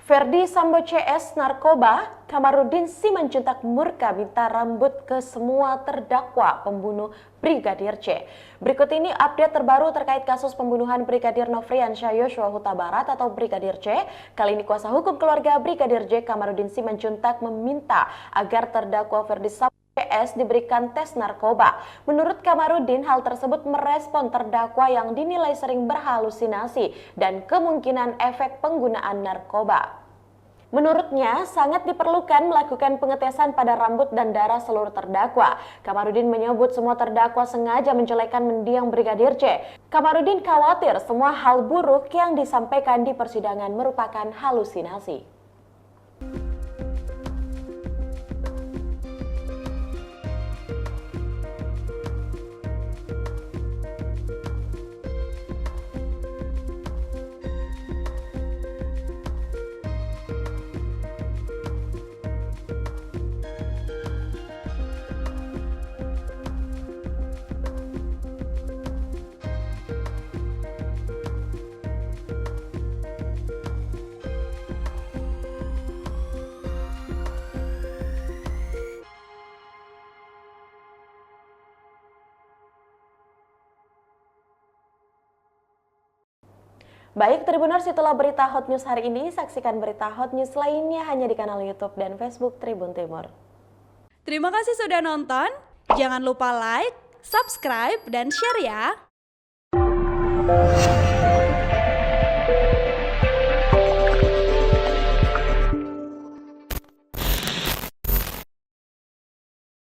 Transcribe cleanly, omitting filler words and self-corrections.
Verdi Sambo CS narkoba, Kamarudin Simanjuntak murka minta rambut ke semua terdakwa pembunuh Brigadir C. Berikut ini update terbaru terkait kasus pembunuhan Brigadir Nofriansyah Yosua Huta Barat atau Brigadir C. Kali ini kuasa hukum keluarga Brigadir J Kamarudin Simanjuntak meminta agar terdakwa Verdi Sambo CS diberikan tes narkoba. Menurut Kamarudin, hal tersebut merespon terdakwa yang dinilai sering berhalusinasi dan kemungkinan efek penggunaan narkoba. Menurutnya, sangat diperlukan melakukan pengetesan pada rambut dan darah seluruh terdakwa. Kamarudin menyebut semua terdakwa sengaja menjelekkan mendiang Brigadir C. Kamarudin khawatir semua hal buruk yang disampaikan di persidangan merupakan halusinasi. Baik Tribuners, itulah berita Hot News hari ini. Saksikan berita Hot News lainnya hanya di kanal YouTube dan Facebook Tribun Timur. Terima kasih sudah nonton. Jangan lupa like, subscribe, dan share ya.